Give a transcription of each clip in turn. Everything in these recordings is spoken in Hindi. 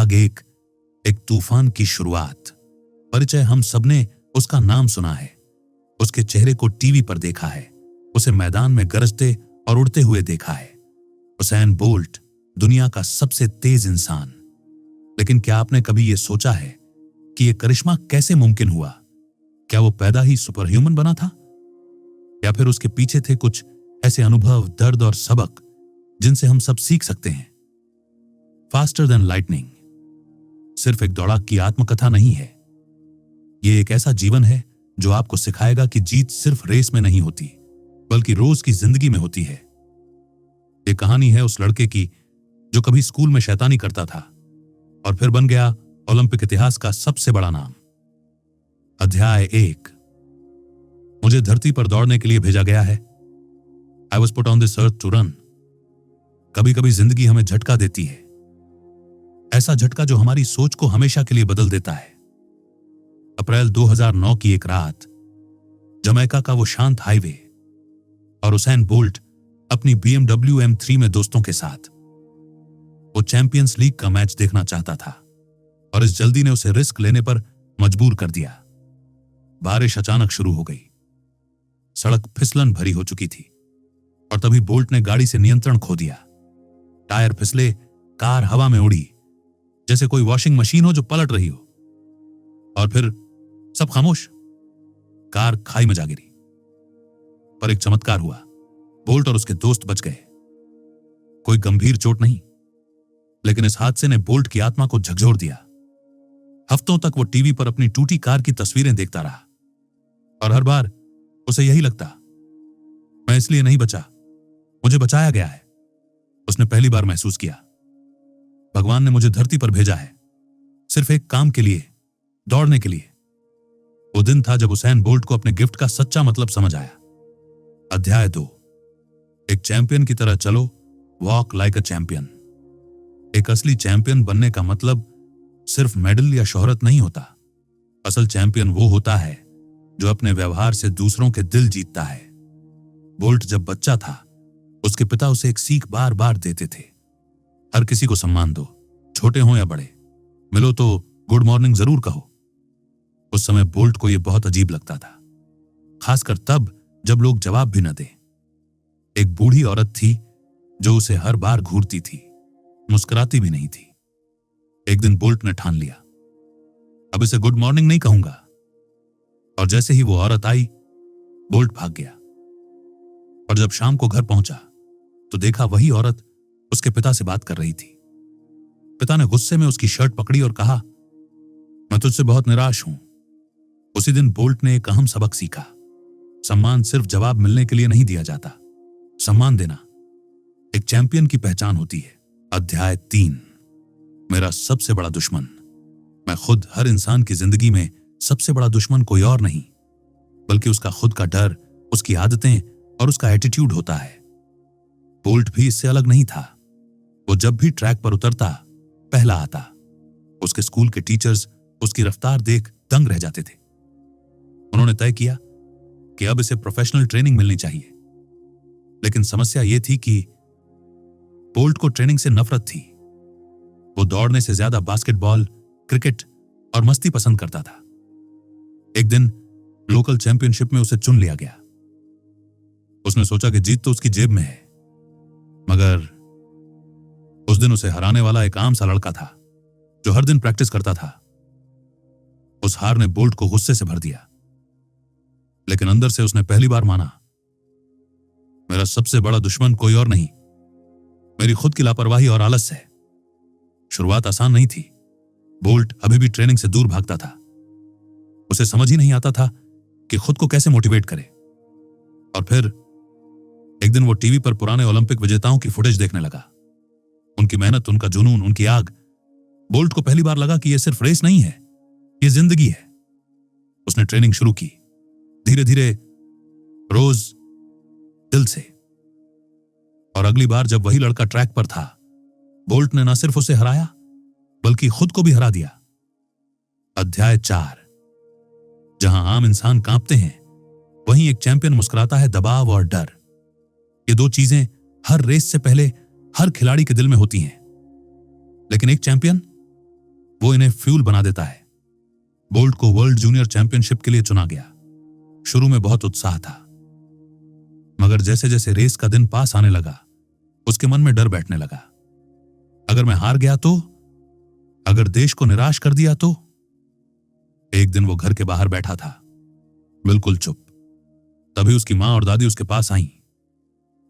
आग एक तूफान की शुरुआत। परिचय हम सबने उसका नाम सुना है, उसके चेहरे को टीवी पर देखा है, उसे मैदान में गरजते और उड़ते हुए देखा है। उसैन बोल्ट, दुनिया का सबसे तेज इंसान। लेकिन क्या आपने कभी यह सोचा है कि यह करिश्मा कैसे मुमकिन हुआ? क्या वो पैदा ही सुपर ह्यूमन बना था, या फिर उसके पीछे थे कुछ ऐसे अनुभव, दर्द और सबक जिनसे हम सब सीख सकते हैं? फास्टर देन लाइटनिंग सिर्फ एक दौड़ाक की आत्मकथा नहीं है। यह एक ऐसा जीवन है जो आपको सिखाएगा कि जीत सिर्फ रेस में नहीं होती, बल्कि रोज की जिंदगी में होती है। यह कहानी है उस लड़के की जो कभी स्कूल में शैतानी करता था और फिर बन गया ओलंपिक इतिहास का सबसे बड़ा नाम। अध्याय 1। मुझे धरती पर दौड़ने के लिए भेजा गया है। I was put on this earth to run. कभी कभी जिंदगी हमें झटका देती है, ऐसा झटका जो हमारी सोच को हमेशा के लिए बदल देता है। अप्रैल 2009 की एक रात, जमैका का वो शांत हाईवे, और उसैन बोल्ट अपनी BMW M3 में दोस्तों के साथ। वो चैंपियंस लीग का मैच देखना चाहता था और इस जल्दी ने उसे रिस्क लेने पर मजबूर कर दिया। बारिश अचानक शुरू हो गई, सड़क फिसलन भरी हो चुकी थी और तभी बोल्ट ने गाड़ी से नियंत्रण खो दिया। टायर फिसले, कार हवा में उड़ी जैसे कोई वॉशिंग मशीन हो जो पलट रही हो, और फिर सब खामोश। कार खाई में जा गिरी। पर एक चमत्कार हुआ, बोल्ट और उसके दोस्त बच गए। कोई गंभीर चोट नहीं, लेकिन इस हादसे ने बोल्ट की आत्मा को झकझोर दिया। हफ्तों तक वो टीवी पर अपनी टूटी कार की तस्वीरें देखता रहा और हर बार उसे यही लगता, मैं इसलिए नहीं बचा, मुझे बचाया गया है। उसने पहली बार महसूस किया, भगवान ने मुझे धरती पर भेजा है सिर्फ एक काम के लिए, दौड़ने के लिए। वो दिन था जब उसैन बोल्ट को अपने गिफ्ट का सच्चा मतलब समझ आया। अध्याय 2। एक चैंपियन की तरह चलो, वॉक लाइक अ चैंपियन। एक असली चैंपियन बनने का मतलब सिर्फ मेडल या शोहरत नहीं होता। असल चैंपियन वो होता है जो अपने व्यवहार से दूसरों के दिल जीतता है। बोल्ट जब बच्चा था, उसके पिता उसे एक सीख बार बार देते थे, हर किसी को सम्मान दो, छोटे हों या बड़े, मिलो तो गुड मॉर्निंग जरूर कहो। उस समय बोल्ट को यह बहुत अजीब लगता था, खासकर तब जब लोग जवाब भी न दें। एक बूढ़ी औरत थी जो उसे हर बार घूरती थी, मुस्कुराती भी नहीं थी। एक दिन बोल्ट ने ठान लिया, अब इसे गुड मॉर्निंग नहीं कहूंगा। और जैसे ही वो औरत आई, बोल्ट भाग गया। और जब शाम को घर पहुंचा तो देखा वही औरत उसके पिता से बात कर रही थी। पिता ने गुस्से में उसकी शर्ट पकड़ी और कहा, मैं तुझसे बहुत निराश हूं। उसी दिन बोल्ट ने एक अहम सबक सीखा, सम्मान सिर्फ जवाब मिलने के लिए नहीं दिया जाता, सम्मान देना एक चैंपियन की पहचान होती है। अध्याय 3। मेरा सबसे बड़ा दुश्मन। मैं खुद। हर इंसान की जिंदगी में सबसे बड़ा दुश्मन कोई और नहीं, बल्कि उसका खुद का डर, उसकी आदतें और उसका एटीट्यूड होता है। बोल्ट भी इससे अलग नहीं था। वो जब भी ट्रैक पर उतरता, पहला आता। उसके स्कूल के टीचर्स उसकी रफ्तार देख दंग रह जाते थे। उन्होंने तय किया कि अब इसे प्रोफेशनल ट्रेनिंग मिलनी चाहिए। लेकिन समस्या यह थी कि बोल्ट को ट्रेनिंग से नफरत थी। वो दौड़ने से ज्यादा बास्केटबॉल, क्रिकेट और मस्ती पसंद करता था। एक दिन लोकल चैंपियनशिप में उसे चुन लिया गया। उसने सोचा कि जीत तो उसकी जेब में है, मगर उस दिन उसे हराने वाला एक आम सा लड़का था जो हर दिन प्रैक्टिस करता था। उस हार ने बोल्ट को गुस्से से भर दिया, लेकिन अंदर से उसने पहली बार माना, मेरा सबसे बड़ा दुश्मन कोई और नहीं, मेरी खुद की लापरवाही और आलस है। शुरुआत आसान नहीं थी। बोल्ट अभी भी ट्रेनिंग से दूर भागता था। उसे समझ ही नहीं आता था कि खुद को कैसे मोटिवेट करे। और फिर एक दिन वो टीवी पर पुराने ओलंपिक विजेताओं की फुटेज देखने लगा। उनकी मेहनत, उनका जुनून, उनकी आग। बोल्ट को पहली बार लगा कि यह सिर्फ रेस नहीं है, यह जिंदगी है। उसने ट्रेनिंग शुरू की, धीरे धीरे, रोज, दिल से। और अगली बार जब वही लड़का ट्रैक पर था, बोल्ट ने न सिर्फ उसे हराया, बल्कि खुद को भी हरा दिया। अध्याय 4। जहां आम इंसान कांपते हैं, वहीं एक चैंपियन मुस्कुराता है दबाव और डर। ये दो चीजें हर रेस से पहले हर खिलाड़ी के दिल में होती हैं। लेकिन एक चैंपियन, वो इन्हें फ्यूल बना देता है। बोल्ट को वर्ल्ड जूनियर चैंपियनशिप के लिए चुना गया। शुरू में बहुत उत्साह था, मगर जैसे जैसे रेस का दिन पास आने लगा, उसके मन में डर बैठने लगा। अगर मैं हार गया तो, अगर देश को निराश कर दिया तो। एक दिन वो घर के बाहर बैठा था, बिल्कुल चुप। तभी उसकी मां और दादी उसके पास आईं।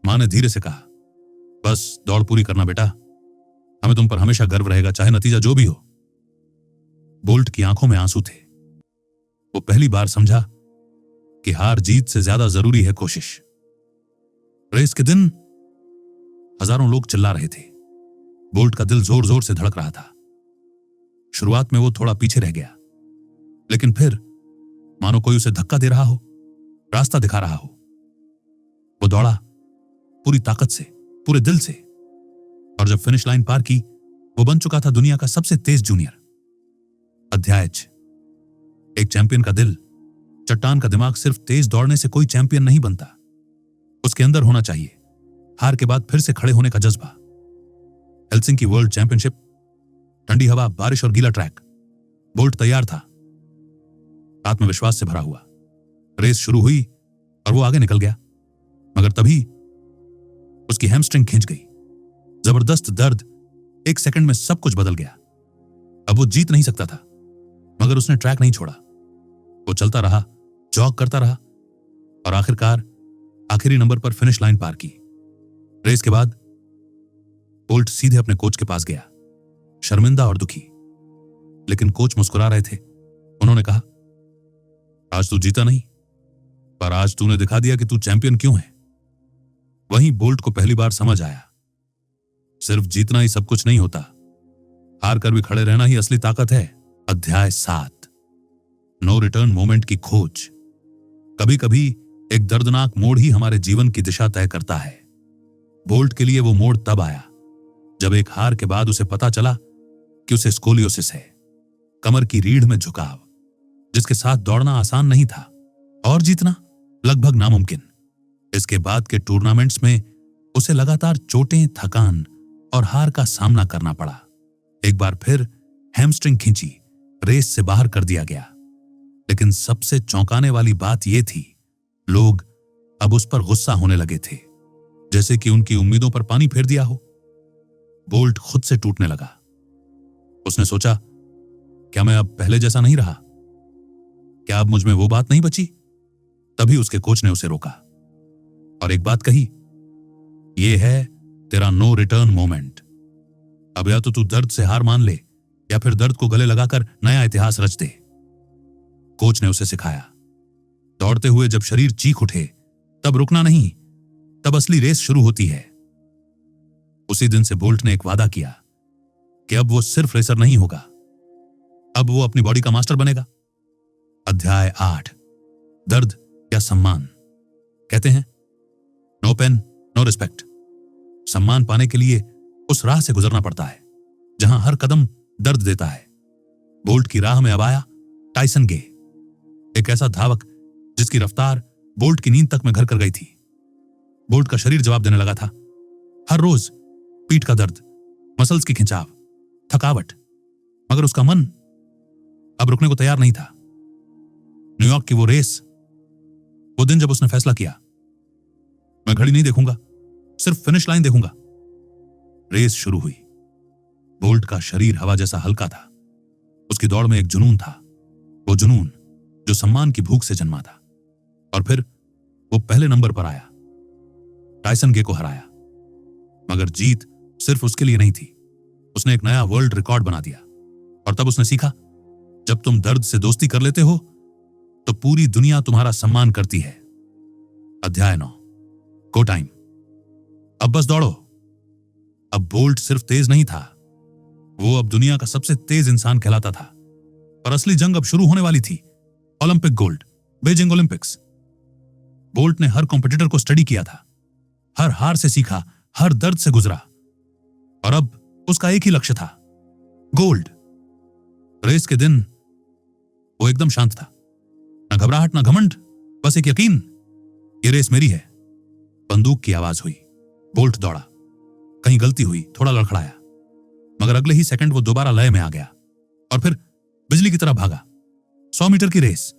मां ने धीरे से कहा, बस दौड़ पूरी करना बेटा, हमें तुम पर हमेशा गर्व रहेगा, चाहे नतीजा जो भी हो। बोल्ट की आंखों में आंसू थे। वो पहली बार समझा कि हार जीत से ज्यादा जरूरी है कोशिश। रेस के दिन हजारों लोग चिल्ला रहे थे। बोल्ट का दिल जोर जोर से धड़क रहा था। शुरुआत में वो थोड़ा पीछे रह गया, लेकिन फिर मानो कोई उसे धक्का दे रहा हो, रास्ता दिखा रहा हो। वो दौड़ा पूरी ताकत से, पूरे दिल से, और जब फिनिश लाइन पार की, वो बन चुका था दुनिया का सबसे तेज जूनियर। अध्याय 6। एक चैंपियन का दिल, चट्टान का दिमाग सिर्फ तेज दौड़ने से कोई चैंपियन नहीं बनता। उसके अंदर होना चाहिए हार के बाद फिर से खड़े होने का जज्बा। हेलसिंकी वर्ल्ड चैंपियनशिप, ठंडी हवा, बारिश और गीला ट्रैक। बोल्ट तैयार था, आत्मविश्वास से भरा हुआ। रेस शुरू हुई और वो आगे निकल गया, मगर तभी उसकी हैमस्ट्रिंग खिंच गई। जबरदस्त दर्द, एक सेकंड में सब कुछ बदल गया। अब वो जीत नहीं सकता था, मगर उसने ट्रैक नहीं छोड़ा। वो चलता रहा, जॉग करता रहा, और आखिरकार आखिरी नंबर पर फिनिश लाइन पार की। रेस के बाद बोल्ट सीधे अपने कोच के पास गया, शर्मिंदा और दुखी। लेकिन कोच मुस्कुरा रहे थे। उन्होंने कहा, आज तू जीता नहीं, पर आज तूने दिखा दिया कि तू चैंपियन क्यों है। वहीं बोल्ट को पहली बार समझ आया, सिर्फ जीतना ही सब कुछ नहीं होता, हार कर भी खड़े रहना ही असली ताकत है। अध्याय 7। नो रिटर्न मोमेंट की खोज। कभी कभी एक दर्दनाक मोड़ ही हमारे जीवन की दिशा तय करता है। बोल्ट के लिए वो मोड़ तब आया जब एक हार के बाद उसे पता चला कि उसे स्कोलियोसिस है, कमर की रीढ़ में झुकाव, जिसके साथ दौड़ना आसान नहीं था और जीतना लगभग नामुमकिन। इसके बाद के टूर्नामेंट्स में उसे लगातार चोटें, थकान और हार का सामना करना पड़ा। एक बार फिर हैमस्ट्रिंग खींची, रेस से बाहर कर दिया गया। लेकिन सबसे चौंकाने वाली बात यह थी, लोग अब उस पर गुस्सा होने लगे थे, जैसे कि उनकी उम्मीदों पर पानी फेर दिया हो। बोल्ट खुद से टूटने लगा। उसने सोचा, क्या मैं अब पहले जैसा नहीं रहा? क्या अब मुझ में वो बात नहीं बची? तभी उसके कोच ने उसे रोका और एक बात कही, यह है तेरा नो रिटर्न मोमेंट। अब या तो तू दर्द से हार मान ले, या फिर दर्द को गले लगाकर नया इतिहास रच दे। कोच ने उसे सिखाया, दौड़ते हुए जब शरीर चीख उठे, तब रुकना नहीं, तब असली रेस शुरू होती है। उसी दिन से बोल्ट ने एक वादा किया कि अब वो सिर्फ रेसर नहीं होगा, अब वो अपनी बॉडी का मास्टर बनेगा। अध्याय 8। दर्द या सम्मान। कहते हैं, नो पेन नो रिस्पेक्ट। सम्मान पाने के लिए उस राह से गुजरना पड़ता है जहां हर कदम दर्द देता है। बोल्ट की राह में अब आया टाइसन गे, एक ऐसा धावक जिसकी रफ्तार बोल्ट की नींद तक में घर कर गई थी। बोल्ट का शरीर जवाब देने लगा था। हर रोज पीठ का दर्द, मसल्स की खिंचाव, थकावट, मगर उसका मन अब रुकने को तैयार नहीं था। न्यूयॉर्क की वो रेस, वो दिन जब उसने फैसला किया, मैं घड़ी नहीं देखूंगा, सिर्फ फिनिश लाइन देखूंगा। रेस शुरू हुई। बोल्ट का शरीर हवा जैसा हल्का था। उसकी दौड़ में एक जुनून था, वो जुनून जो सम्मान की भूख से जन्मा था। और फिर वो पहले नंबर पर आया, टाइसन गे को हराया। मगर जीत सिर्फ उसके लिए नहीं थी, उसने एक नया वर्ल्ड रिकॉर्ड बना दिया। और तब उसने सीखा, जब तुम दर्द से दोस्ती कर लेते हो तो पूरी दुनिया तुम्हारा सम्मान करती है। अध्याय 9। गो टाइम। अब बस दौड़ो। अब बोल्ट सिर्फ तेज नहीं था, वो अब दुनिया का सबसे तेज इंसान कहलाता था। पर असली जंग अब शुरू होने वाली थी। Olympic gold, Beijing Olympics. Bolt ने हर कॉम्पिटिटर को स्टडी किया था, हर हार से सीखा, हर दर्द से गुजरा, और अब उसका एक ही लक्ष्य था, गोल्ड। रेस के दिन वो एकदम शांत था, न घबराहट न घमंड, बस एक यकीन, ये रेस मेरी है। बंदूक की आवाज हुई, बोल्ट दौड़ा। कहीं गलती हुई, थोड़ा लड़खड़ाया, मगर अगले ही सेकंड वो दोबारा लय में आ गया। और फिर बिजली की तरह भागा। 100 मीटर की रेस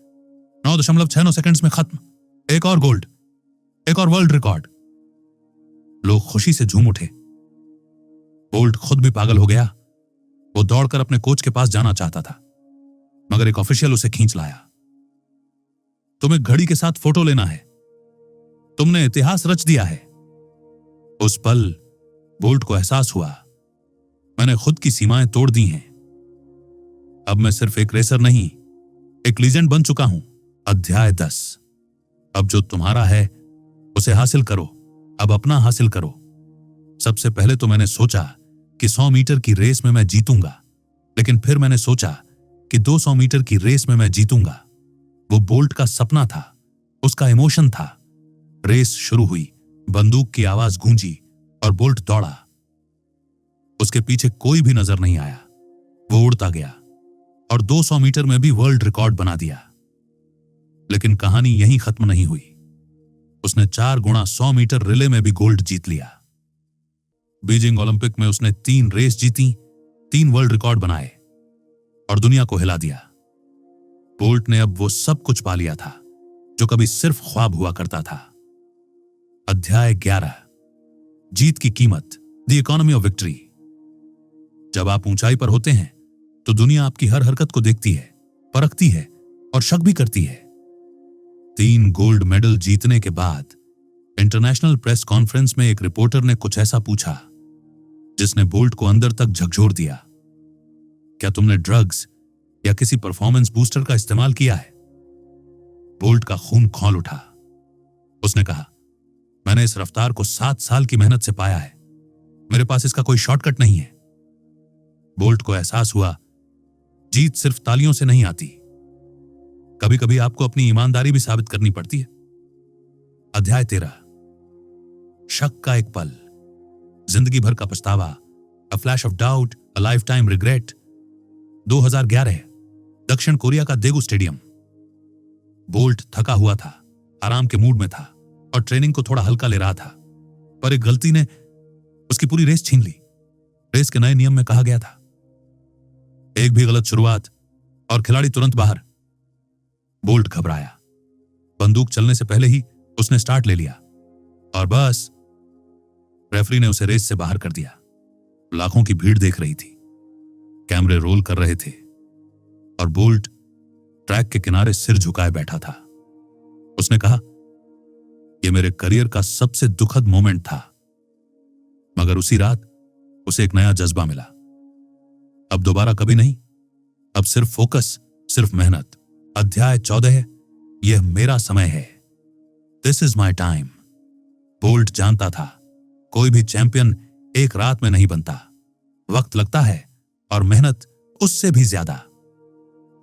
9.69 सेकंड्स में खत्म। एक और गोल्ड, एक और वर्ल्ड रिकॉर्ड। लोग खुशी से झूम उठे। बोल्ट खुद भी पागल हो गया। वो दौड़कर अपने कोच के पास जाना चाहता था, मगर एक ऑफिशियल उसे खींच लाया। तुम्हें घड़ी के साथ फोटो लेना है, तुमने इतिहास रच दिया है। उस पल बोल्ट को एहसास हुआ, मैंने खुद की सीमाएं तोड़ दी हैं। अब मैं सिर्फ एक रेसर नहीं, एक लीजेंड बन चुका हूं। अध्याय 10। अब जो तुम्हारा है उसे हासिल करो, अब अपना हासिल करो। सबसे पहले तो मैंने सोचा कि 100 मीटर की रेस में मैं जीतूंगा, लेकिन फिर मैंने सोचा कि 200 मीटर की रेस में मैं जीतूंगा। वो बोल्ट का सपना था, उसका इमोशन था। रेस शुरू हुई, बंदूक की आवाज गूंजी और बोल्ट दौड़ा। उसके पीछे कोई भी नजर नहीं आया। वो उड़ता गया और 200 मीटर में भी वर्ल्ड रिकॉर्ड बना दिया। लेकिन कहानी यहीं खत्म नहीं हुई। उसने 4 गुणा 100 मीटर रिले में भी गोल्ड जीत लिया। बीजिंग ओलंपिक में उसने 3 रेस जीती, 3 वर्ल्ड रिकॉर्ड बनाए और दुनिया को हिला दिया। बोल्ट ने अब वो सब कुछ पा लिया था जो कभी सिर्फ ख्वाब हुआ करता था। अध्याय 11। जीत की कीमत, द इकोनॉमी ऑफ विक्ट्री। जब आप ऊंचाई पर होते हैं तो दुनिया आपकी हर हरकत को देखती है, परखती है और शक भी करती है। 3 गोल्ड मेडल जीतने के बाद इंटरनेशनल प्रेस कॉन्फ्रेंस में एक रिपोर्टर ने कुछ ऐसा पूछा जिसने बोल्ट को अंदर तक झकझोर दिया। क्या तुमने ड्रग्स या किसी परफॉर्मेंस बूस्टर का इस्तेमाल किया है? बोल्ट का खून खौल उठा। उसने कहा, मैंने इस रफ्तार को 7 साल की मेहनत से पाया है। मेरे पास इसका कोई शॉर्टकट नहीं है। बोल्ट को एहसास हुआ, जीत सिर्फ तालियों से नहीं आती, कभी कभी आपको अपनी ईमानदारी भी साबित करनी पड़ती है। अध्याय 13। शक का एक पल, जिंदगी भर का पछतावा, a flash of doubt, a life time regret. 2011, दक्षिण कोरिया का देगू स्टेडियम। बोल्ट थका हुआ था, आराम के मूड में था और ट्रेनिंग को थोड़ा हल्का ले रहा था, पर एक गलती ने उसकी पूरी रेस छीन ली। रेस के नए नियम में कहा गया था, एक भी गलत शुरुआत और खिलाड़ी तुरंत बाहर। बोल्ट घबराया। बंदूक चलने से पहले ही उसने स्टार्ट ले लिया और बस रेफरी ने उसे रेस से बाहर कर दिया। लाखों की भीड़ देख रही थी, कैमरे रोल कर रहे थे और बोल्ट ट्रैक के किनारे सिर झुकाए बैठा था। उसने कहा, यह मेरे करियर का सबसे दुखद मोमेंट था, मगर उसी रात उसे एक नया जज्बा मिला। अब दोबारा कभी नहीं, अब सिर्फ फोकस, सिर्फ मेहनत। अध्याय 14। यह मेरा समय है, this is my time. Bolt जानता था, कोई भी चैंपियन एक रात में नहीं बनता, वक्त लगता है और मेहनत उससे भी ज्यादा।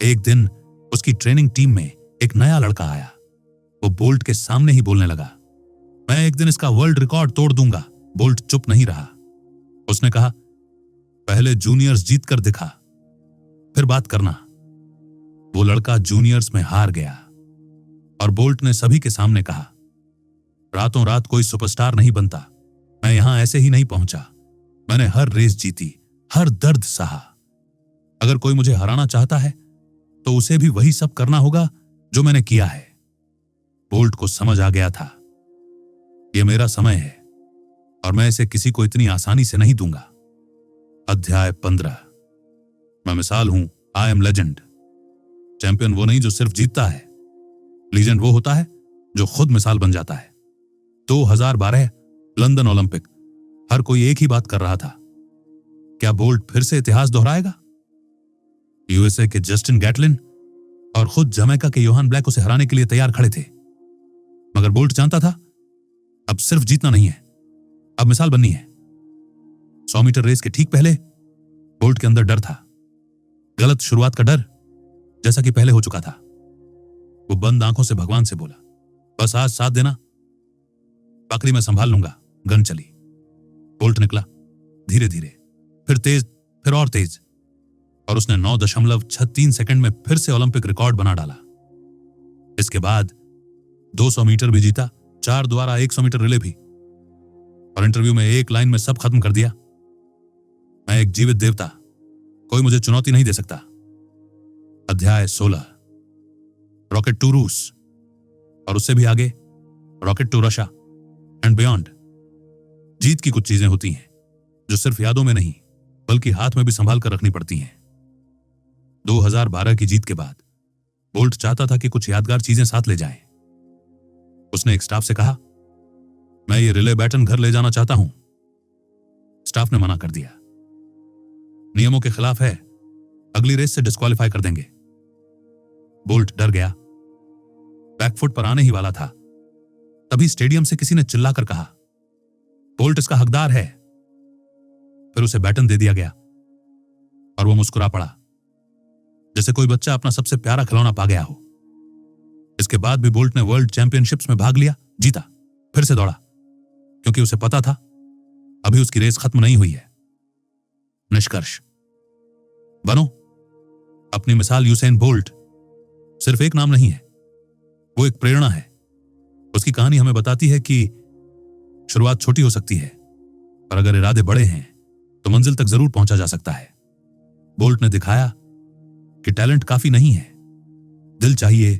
एक दिन उसकी ट्रेनिंग टीम में एक नया लड़का आया। वो बोल्ट के सामने ही बोलने लगा, मैं एक दिन इसका वर्ल्ड रिकॉर्ड तोड़ दूंगा। बोल्ट चुप नहीं रहा। उसने कहा, पहले जूनियर्स जीत कर दिखा, फिर बात करना। वो लड़का जूनियर्स में हार गया और बोल्ट ने सभी के सामने कहा, रातों रात कोई सुपरस्टार नहीं बनता। मैं यहां ऐसे ही नहीं पहुंचा। मैंने हर रेस जीती, हर दर्द सहा। अगर कोई मुझे हराना चाहता है तो उसे भी वही सब करना होगा जो मैंने किया है। बोल्ट को समझ आ गया था, यह मेरा समय है और मैं इसे किसी को इतनी आसानी से नहीं दूंगा। अध्याय 15। मैं मिसाल हूं, आई एम लेजेंड। चैंपियन वो नहीं जो सिर्फ जीतता है, लीजेंड वो होता है जो खुद मिसाल बन जाता है। 2012 लंदन ओलंपिक। हर कोई एक ही बात कर रहा था, क्या बोल्ट फिर से इतिहास दोहराएगा? यूएसए के जस्टिन गैटलिन और खुद जमैका के योहान ब्लैक उसे हराने के लिए तैयार खड़े थे, मगर बोल्ट जानता था, अब सिर्फ जीतना नहीं है, अब मिसाल बननी है। 100 मीटर रेस के ठीक पहले बोल्ट के अंदर डर था, गलत शुरुआत का डर, जैसा कि पहले हो चुका था। वो बंद आंखों से भगवान से बोला, बस आज साथ देना, बाकी मैं संभाल लूंगा। गन चली। बोल्ट निकला, धीरे धीरे, फिर तेज, फिर और तेज, और उसने 9.36 सेकंड में फिर से ओलंपिक रिकॉर्ड बना डाला। इसके बाद 200 मीटर भी जीता, 4 द्वारा 100 मीटर रिले भी, और इंटरव्यू में एक लाइन में सब खत्म कर दिया, मैं एक जीवित देवता, कोई मुझे चुनौती नहीं दे सकता। अध्याय 16। रॉकेट टू रूस और उससे भी आगे rocket to Russia and beyond. जीत की कुछ चीजें होती हैं जो सिर्फ यादों में नहीं बल्कि हाथ में भी संभाल कर रखनी पड़ती हैं। 2012 की जीत के बाद बोल्ट चाहता था कि कुछ यादगार चीजें साथ ले जाएं। उसने एक स्टाफ से कहा, मैं ये रिले बैटन घर ले जाना चाहता हूं। स्टाफ ने मना कर दिया, नियमों के खिलाफ है, अगली रेस से डिस्क्वालीफाई कर देंगे। बोल्ट डर गया। बैकफुट पर आने ही वाला था, तभी स्टेडियम से किसी ने चिल्लाकर कहा, बोल्ट इसका हकदार है। फिर उसे बैटन दे दिया गया और वो मुस्कुरा पड़ा, जैसे कोई बच्चा अपना सबसे प्यारा खिलौना पा गया हो। इसके बाद भी बोल्ट ने वर्ल्ड चैंपियनशिप्स में भाग लिया, जीता, फिर से दौड़ा, क्योंकि उसे पता था अभी उसकी रेस खत्म नहीं हुई है। निष्कर्ष, बनो अपनी मिसाल। यूसेन बोल्ट सिर्फ एक नाम नहीं है, वो एक प्रेरणा है। उसकी कहानी हमें बताती है कि शुरुआत छोटी हो सकती है, पर अगर इरादे बड़े हैं तो मंजिल तक जरूर पहुंचा जा सकता है। बोल्ट ने दिखाया कि टैलेंट काफी नहीं है, दिल चाहिए,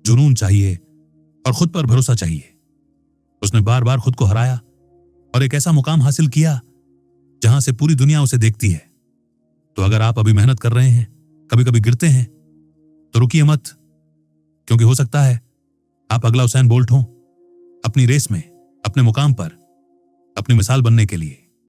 जुनून चाहिए और खुद पर भरोसा चाहिए। उसने बार बार खुद को हराया और एक ऐसा मुकाम हासिल किया जहां से पूरी दुनिया उसे देखती है। तो अगर आप अभी मेहनत कर रहे हैं, कभी कभी गिरते हैं, तो रुकिए मत, क्योंकि हो सकता है आप अगला उसेन बोल्ट हो, अपनी रेस में, अपने मुकाम पर, अपनी मिसाल बनने के लिए।